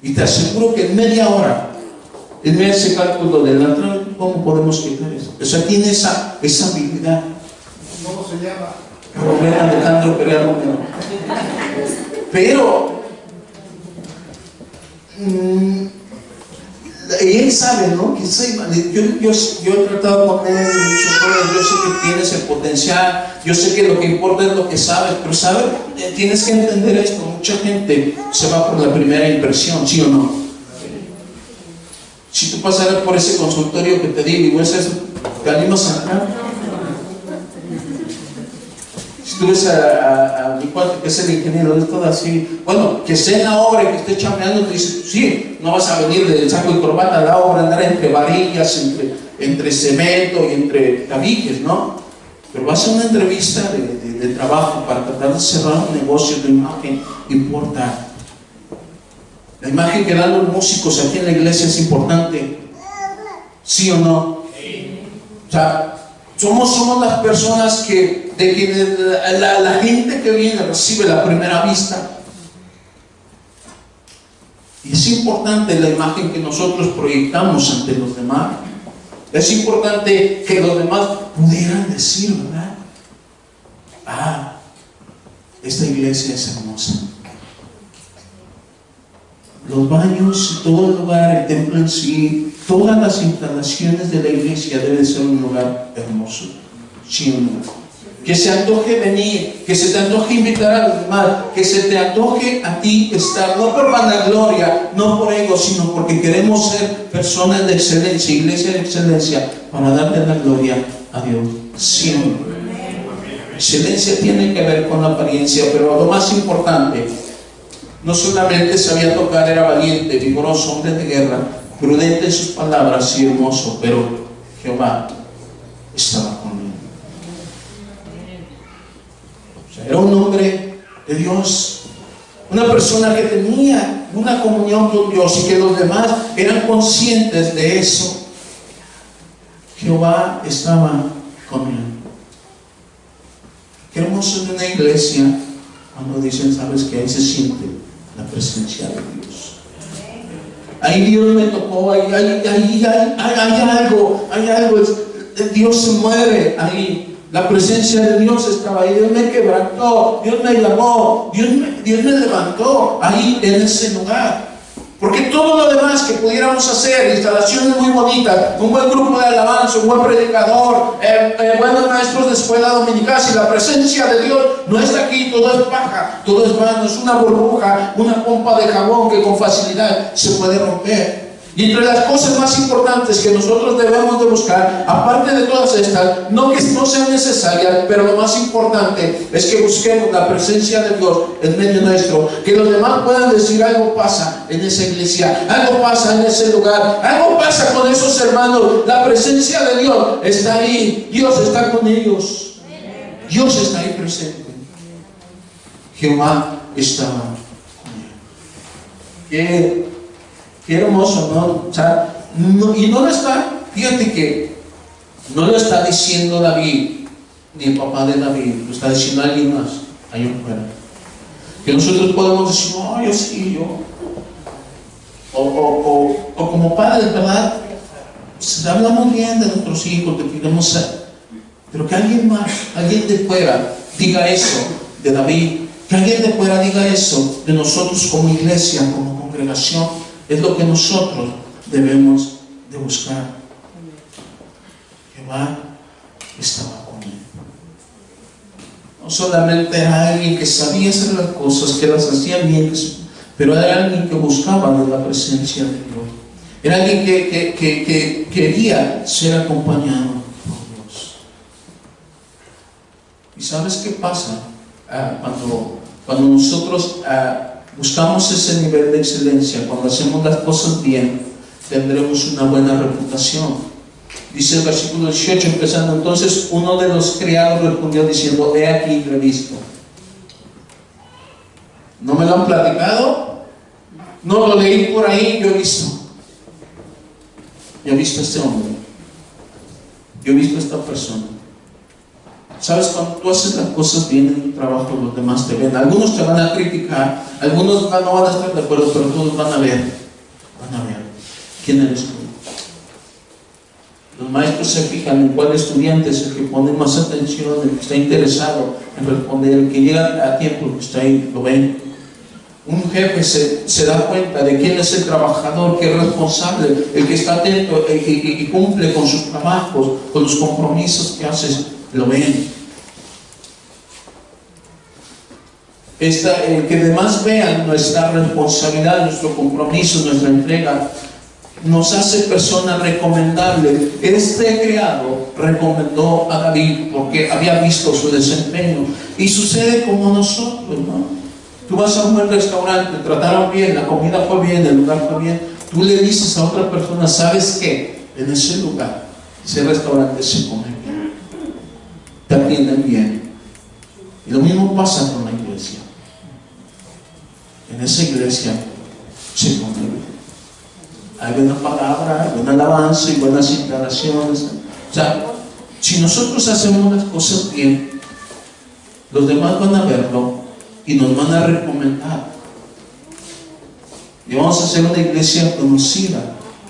y te aseguro que en media hora él me hace cálculo de la entrada. ¿Cómo podemos quitar eso? O sea, tiene esa habilidad. ¿Cómo se llama? Rubén Alejandro Perea Romero. Pero y él sabe, ¿no? Que yo he tratado con él, he dicho, yo sé que tienes el potencial, yo sé que lo que importa es lo que sabes, pero sabes, tienes que entender esto, mucha gente se va por la primera impresión, ¿sí o no? Si tú pasaras por ese consultorio que te digo y ves eso, ¿te animas a entrar? Si tú ves a mi cuate que es el ingeniero, es todo así, bueno, que esté en la obra y que esté chambeando, te dice, sí, no vas a venir del saco y corbata a la obra, andar entre varillas, entre cemento y entre tabiques, ¿no? Pero vas a una entrevista de trabajo para tratar de cerrar un negocio, tu imagen importa. La imagen que dan los músicos aquí en la iglesia es importante, ¿sí o no? Sí. O sea, somos las personas de quienes la gente que viene recibe la primera vista. Y es importante la imagen que nosotros proyectamos ante los demás. Es importante que los demás pudieran decir, ¿verdad? Ah, esta iglesia es hermosa. Los baños y todo el lugar, el templo en sí, todas las instalaciones de la iglesia deben ser un lugar hermoso. ¿Sí o no? Que se antoje venir, que se te antoje invitar a los demás, que se te antoje a ti estar, no por vanagloria, no por ego, sino porque queremos ser personas de excelencia, iglesia de excelencia, para darle la gloria a Dios. ¿Sí o no? Excelencia tiene que ver con la apariencia, pero lo más importante, no solamente sabía tocar, era valiente, vigoroso, hombre de guerra, prudente en sus palabras y hermoso, pero Jehová estaba con él. O sea, era un hombre de Dios, una persona que tenía una comunión con Dios y que los demás eran conscientes de eso. Jehová estaba con él. Qué hermoso es una iglesia cuando dicen, sabes que ahí se siente la presencia de Dios. Ahí Dios me tocó, hay algo, Dios se mueve ahí. La presencia de Dios estaba ahí. Dios me quebrantó, Dios me llamó, Dios me levantó ahí en ese lugar. Porque todo lo demás que pudiéramos hacer, instalaciones muy bonitas, un buen grupo de alabanza, un buen predicador, buenos maestros de escuela dominical, si la presencia de Dios no está aquí, todo es paja, todo es vano, es una burbuja, una pompa de jabón que con facilidad se puede romper. Y entre las cosas más importantes que nosotros debemos de buscar, aparte de todas estas, no que no sean necesarias, pero lo más importante es que busquemos la presencia de Dios en medio nuestro, que los demás puedan decir algo pasa en esa iglesia, algo pasa en ese lugar, algo pasa con esos hermanos, la presencia de Dios está ahí, Dios está con ellos, Dios está ahí presente. Jehová estaba con él. Qué hermoso, ¿no? O sea, y no lo está, fíjate que no lo está diciendo David, ni el papá de David, lo está diciendo alguien más, allá afuera. Que nosotros podemos decir, no, yo sí, yo. O como padres, ¿verdad? Pues, hablamos bien de nuestros hijos, de que queremos ser. Pero que alguien más, alguien de fuera, diga eso de David, que alguien de fuera diga eso de nosotros como iglesia, como congregación. Es lo que nosotros debemos de buscar. Jehová estaba con él. No solamente era alguien que sabía hacer las cosas, que las hacía bien, pero era alguien que buscaba de la presencia de Dios. Era alguien que quería ser acompañado por Dios. ¿Y sabes qué pasa? Cuando nosotros buscamos ese nivel de excelencia, cuando hacemos las cosas bien, tendremos una buena reputación. Dice el versículo 18, empezando, entonces uno de los criados respondió diciendo, he aquí, lo he visto. ¿No me lo han platicado? No lo leí por ahí, yo he visto. Yo he visto a este hombre. Yo he visto a esta persona. Sabes, cuando tú haces las cosas bien en tu trabajo, los demás te ven. Algunos te van a criticar, algunos no van a estar de acuerdo, pero todos van a ver quién eres tú. Los maestros se fijan en cuál estudiante es el que pone más atención, el que está interesado en responder, el que llega a tiempo, el que está ahí, lo ven. un jefe se da cuenta de quién es el trabajador, que es responsable, el que está atento y cumple con sus trabajos, con los compromisos que hace, lo ven. Que además vean nuestra responsabilidad, nuestro compromiso, nuestra entrega, nos hace persona recomendable. Este criado recomendó a David porque había visto su desempeño. Y sucede como nosotros, ¿no? Tú vas a un buen restaurante, te trataron bien, la comida fue bien, el lugar fue bien. Tú le dices a otra persona, ¿sabes qué? En ese lugar, ese restaurante se come bien, te atienden bien. Y lo mismo pasa con la iglesia. En esa iglesia se come bien. Hay buena palabra, hay buena alabanza y buenas instalaciones. O sea, si nosotros hacemos las cosas bien, los demás van a verlo y nos van a recomendar. Y vamos a ser una iglesia conocida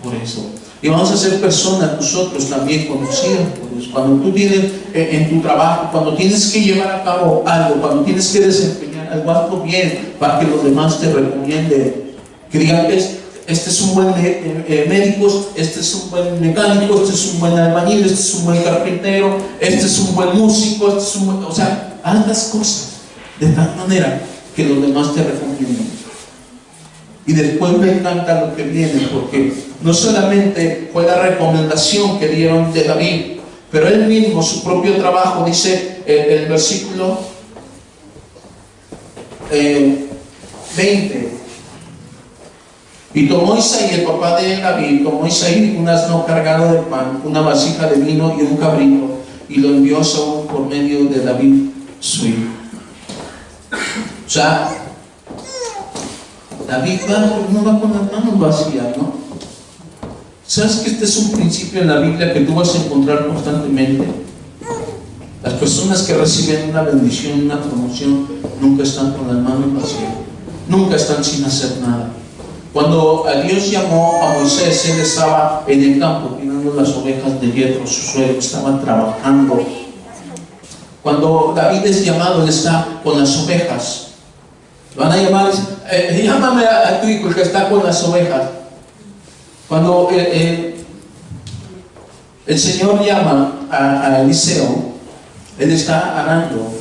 por eso. Y vamos a ser personas nosotros también conocidas por eso. Cuando tú tienes en tu trabajo, cuando tienes que llevar a cabo algo, cuando tienes que desempeñar algo, hazlo bien para que los demás te recomienden. Que digan, este es un buen médico, este es un buen mecánico, este es un buen albañil, este es un buen carpintero, este es un buen músico, este es un buen... O sea, haz las cosas de tal manera que los demás te recomienden. Y después me encanta lo que viene, porque no solamente fue la recomendación que dieron de David, pero él mismo, su propio trabajo, dice el versículo 20. Y tomó Isaí, el papá de David, tomó Isaí un asno cargado de pan, una vasija de vino y un cabrito, y lo envió a Saúl por medio de David, su hijo. O sea, David no va con las manos vacías, ¿no? ¿Sabes que este es un principio en la Biblia que tú vas a encontrar constantemente? Las personas que reciben una bendición, una promoción, nunca están con las manos vacías, nunca están sin hacer nada. Cuando Dios llamó a Moisés, él estaba en el campo cuidando las ovejas de Jethro, su suegro, estaba trabajando. Cuando David es llamado, él está con las ovejas. Van a llamar, llámame a tu hijo que está con las ovejas. Cuando el Señor llama a Eliseo, él está arando.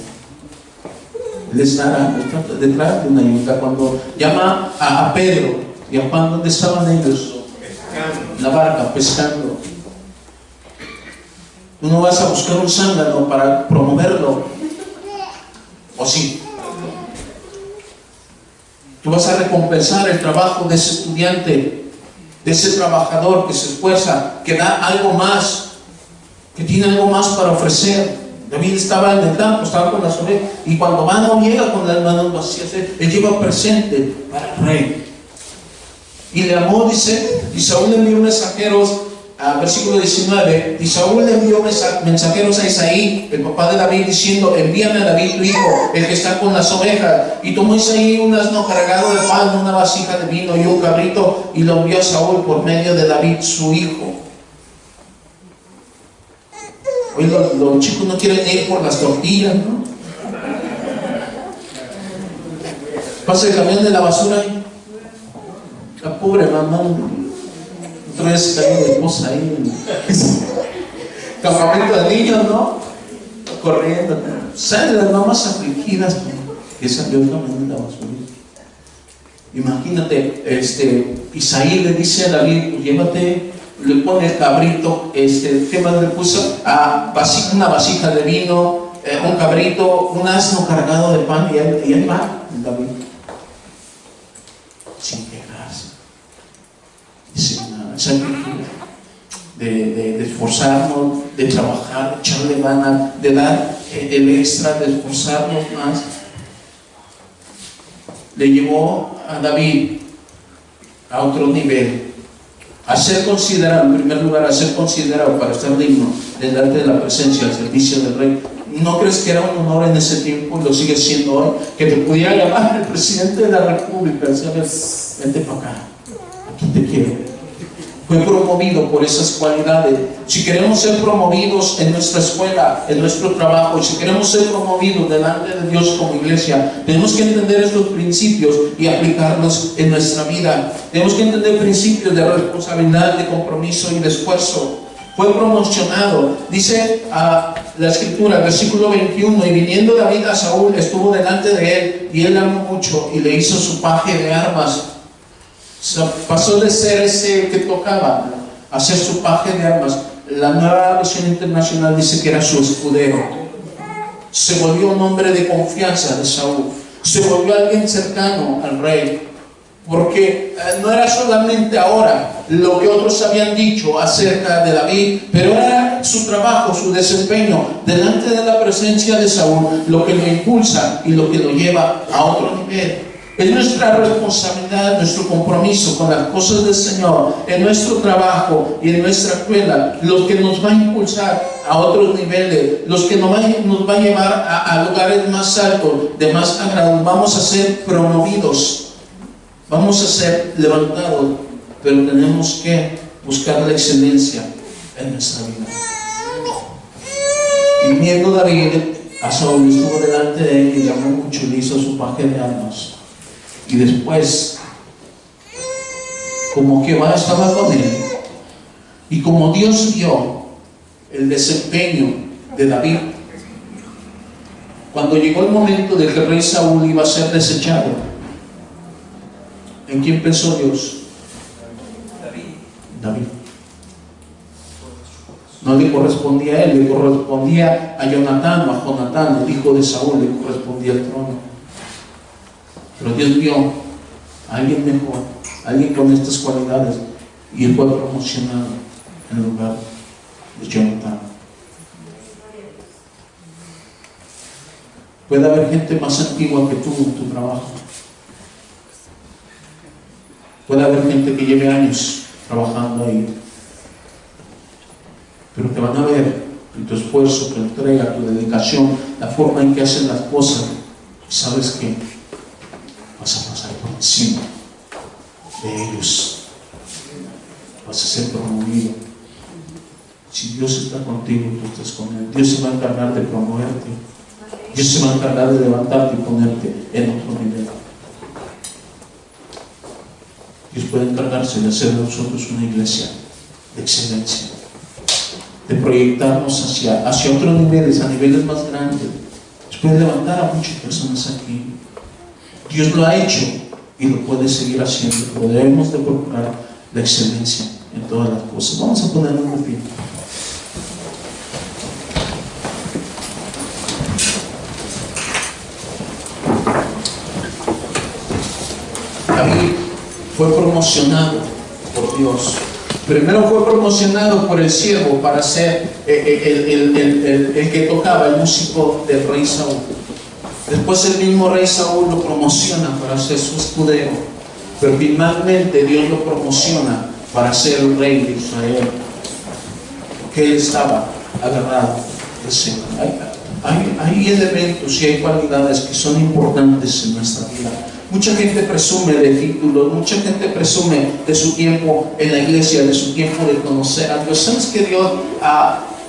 Él está arando, está detrás de una yunta. Cuando llama a Pedro y a Juan, ¿dónde estaban ellos? En la barca, pescando. Tú no vas a buscar un zángano para promoverlo, ¿o sí? Tú vas a recompensar el trabajo de ese estudiante, de ese trabajador que se esfuerza, que da algo más, que tiene algo más para ofrecer. David estaba en el campo, estaba con las ovejas, y cuando va no llega con las manos vacías, él lleva presente para el rey. Y le amó, dice, y Saúl le envió mensajeros, versículo 19, y Saúl le envió mensajeros a Isaí, el papá de David, diciendo, envíame a David tu hijo, el que está con las ovejas. Y tomó Isaí un asno cargado de pan, una vasija de vino y un cabrito, y lo envió a Saúl por medio de David su hijo. Hoy los chicos no quieren ir por las tortillas, ¿no? Pasa el camión de la basura y la pobre mamá, otra vez cayó de esposa ahí, campamento de niños, ¿no? Corriendo, salen las mamás afligidas, que salió el camión de la basura. Imagínate, Isaí le dice a David, pues llévate, le pone el cabrito, ¿qué más le puso? Una vasija de vino, un cabrito, un asno cargado de pan, y ahí va David. Sin quejarse, sin nada, de esforzarnos, de trabajar, de echarle ganas, de dar el extra, de esforzarnos más. Le llevó a David a otro nivel, a ser considerado, en primer lugar, a ser considerado para estar digno delante de la presencia, al servicio del rey. ¿No crees que era un honor en ese tiempo, y lo sigue siendo hoy, que te pudiera llamar el presidente de la república y decirle, vente para acá, aquí te quiero? Fue promovido por esas cualidades. Si queremos ser promovidos en nuestra escuela, en nuestro trabajo, y si queremos ser promovidos delante de Dios como iglesia, tenemos que entender estos principios y aplicarlos en nuestra vida. Tenemos que entender principios de responsabilidad, de compromiso y de esfuerzo. Fue promocionado. Dice la escritura, versículo 21, y viniendo David a Saúl, estuvo delante de él, y él le amó mucho, y le hizo su paje de armas. Pasó de ser ese que tocaba a ser su paje de armas. La Nueva Versión Internacional dice que era su escudero. Se volvió un hombre de confianza de Saúl. Se volvió alguien cercano al rey. Porque no era solamente ahora lo que otros habían dicho acerca de David, pero era su trabajo, su desempeño delante de la presencia de Saúl lo que lo impulsa y lo que lo lleva a otro nivel. Es nuestra responsabilidad, nuestro compromiso con las cosas del Señor, en nuestro trabajo y en nuestra escuela, lo que nos va a impulsar a otros niveles, los que nos va a llevar a lugares más altos, de más agrado. Vamos a ser promovidos, vamos a ser levantados, pero tenemos que buscar la excelencia en nuestra vida. Y viniendo David a Saúl, estuvo delante de él y le amó mucho y le hizo su paje de armas. Y después, como Jehová estaba con él, y como Dios vio el desempeño de David, cuando llegó el momento de que el rey Saúl iba a ser desechado, ¿en quién pensó Dios? David. No le correspondía a él, le correspondía a Jonatán, el hijo de Saúl, le correspondía el trono. Pero Dios vio a alguien mejor, a alguien con estas cualidades, y él fue promocionado en lugar de Jonatán. Puede haber gente más antigua que tú en tu trabajo. Puede haber gente que lleve años trabajando ahí. Pero te van a ver en tu esfuerzo, tu entrega, tu dedicación, la forma en que hacen las cosas. Y sabes que vas a pasar por encima de ellos. Vas a ser promovido. Si Dios está contigo, tú estás con Él. Dios se va a encargar de promoverte. Dios se va a encargar de levantarte y ponerte en otro nivel. Dios puede encargarse de hacer de nosotros una iglesia de excelencia, de proyectarnos hacia otros niveles, a niveles más grandes. Dios puede levantar a muchas personas aquí. Dios lo ha hecho y lo puede seguir haciendo, pero debemos de procurar la excelencia en todas las cosas. Vamos a ponernos de pie. David fue promocionado por Dios. Primero fue promocionado por el siervo para ser el que tocaba, el músico del rey Saúl. Después el mismo rey Saúl lo promociona para ser su escudero, pero finalmente Dios lo promociona para ser el rey de Israel, porque él estaba agarrado del Señor. Hay elementos y hay cualidades que son importantes en nuestra vida. Mucha gente presume de títulos, mucha gente presume de su tiempo en la iglesia, de su tiempo de conocer a Dios. ¿Sabes que Dios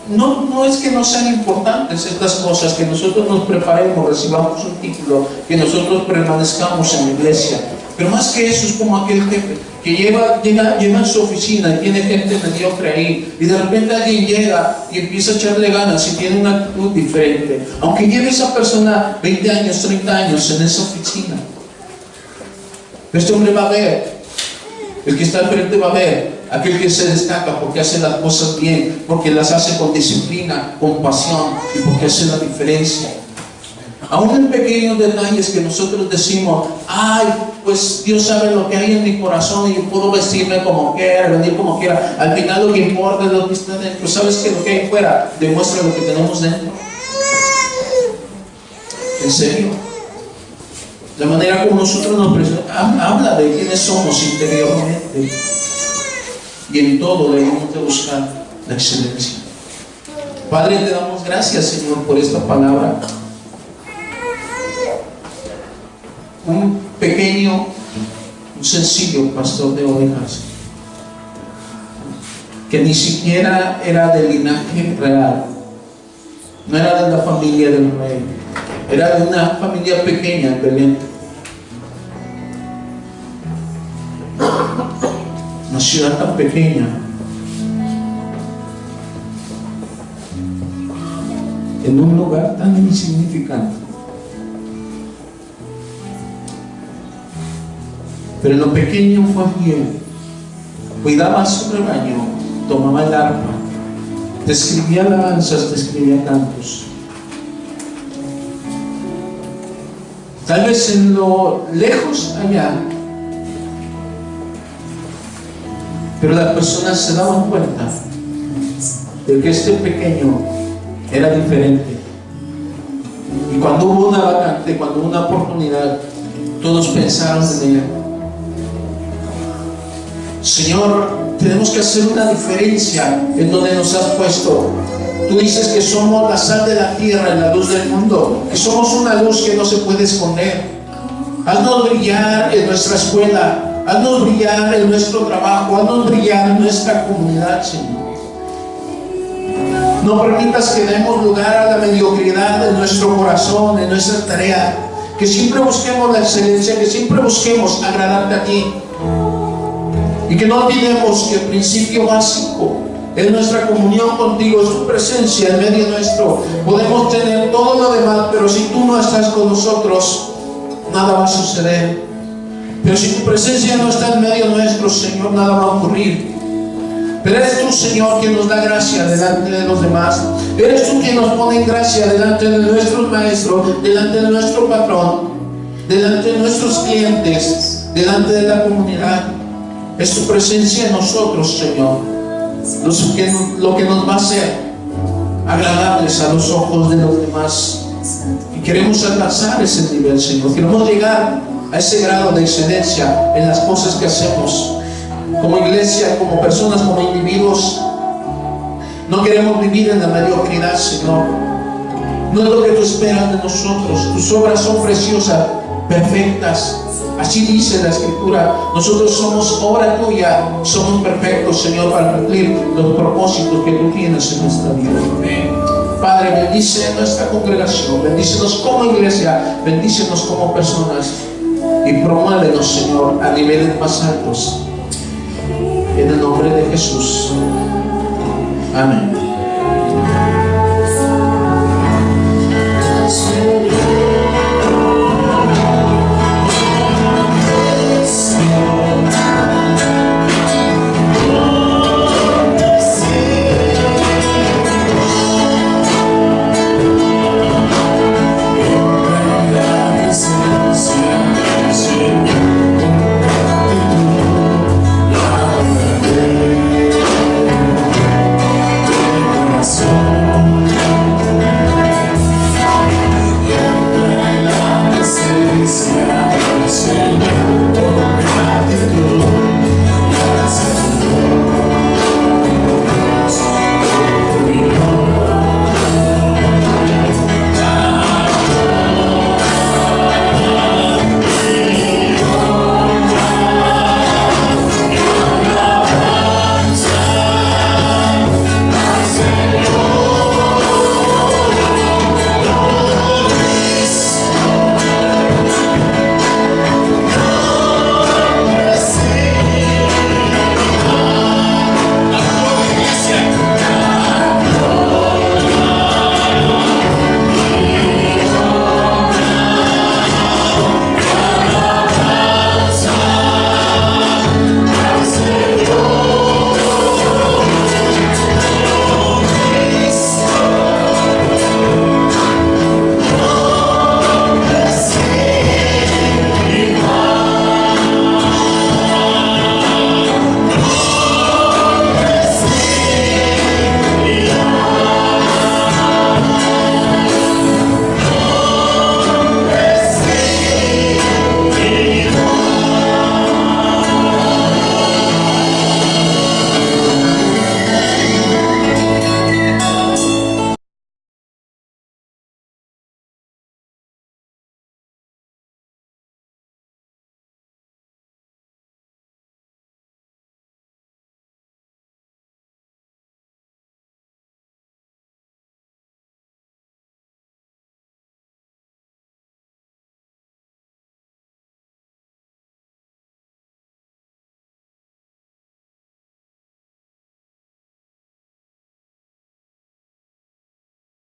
no es que no sean importantes estas cosas, que nosotros nos preparemos, recibamos un título, que nosotros permanezcamos en la iglesia? Pero más que eso, es como aquel jefe que llega en su oficina y tiene gente mediocre ahí, y de repente alguien llega y empieza a echarle ganas y tiene una actitud diferente, aunque lleve esa persona 20 años, 30 años en esa oficina. Este hombre va a ver, el que está al frente va a ver, aquel que se destaca porque hace las cosas bien, porque las hace con disciplina, con pasión, y porque hace la diferencia. Aún en pequeños detalles que nosotros decimos, ay, pues Dios sabe lo que hay en mi corazón y yo puedo vestirme como quiera, venir como quiera. Al final lo que importa es lo que está dentro. ¿Sabes que lo que hay fuera demuestra lo que tenemos dentro? ¿En serio? La manera como nosotros nos presentamos habla de quiénes somos interiormente. Y en todo debemos de buscar la excelencia. Padre, te damos gracias, Señor, por esta palabra. Un pequeño, un sencillo pastor de ovejas, que ni siquiera era del linaje real, no era de la familia del rey, era de una familia pequeña en Belén. Una ciudad tan pequeña, en un lugar tan insignificante. Pero en lo pequeño fue fiel, cuidaba su rebaño, tomaba el arpa, te escribía alabanzas, te escribía cantos. Tal vez en lo lejos allá, pero las personas se daban cuenta de que este pequeño era diferente. Y cuando hubo una vacante, cuando hubo una oportunidad, todos pensaron en él. Señor, tenemos que hacer una diferencia en donde nos has puesto. Tú dices que somos la sal de la tierra y la luz del mundo, que somos una luz que no se puede esconder. Haznos brillar en nuestra escuela, haznos brillar en nuestro trabajo, haznos brillar en nuestra comunidad, Señor. No permitas que demos lugar a la mediocridad en nuestro corazón, en nuestra tarea. Que siempre busquemos la excelencia, que siempre busquemos agradarte a ti. Y que no olvidemos que el principio básico es nuestra comunión contigo, es tu presencia en medio nuestro. Podemos tener todo lo demás, pero si tú no estás con nosotros, nada va a suceder. Pero si tu presencia no está en medio nuestro, Señor, nada va a ocurrir. Pero eres tú, Señor, quien nos da gracia delante de los demás. Eres tú quien nos pone en gracia delante de nuestros maestros, delante de nuestro patrón, delante de nuestros clientes, delante de la comunidad. Es tu presencia en nosotros, Señor, lo que nos va a hacer agradables a los ojos de los demás. Y queremos alcanzar ese nivel, Señor. Queremos llegar a ese grado de excelencia en las cosas que hacemos. Como iglesia, como personas, como individuos, no queremos vivir en la mediocridad, Señor. No es lo que tú esperas de nosotros. Tus obras son preciosas, perfectas. Así dice la Escritura. Nosotros somos obra tuya, somos perfectos, Señor, para cumplir los propósitos que tú tienes en nuestra vida. Padre, bendice nuestra congregación, bendícenos como iglesia, bendícenos como personas y promuévenos, Señor, a niveles más altos. En el nombre de Jesús. Amén.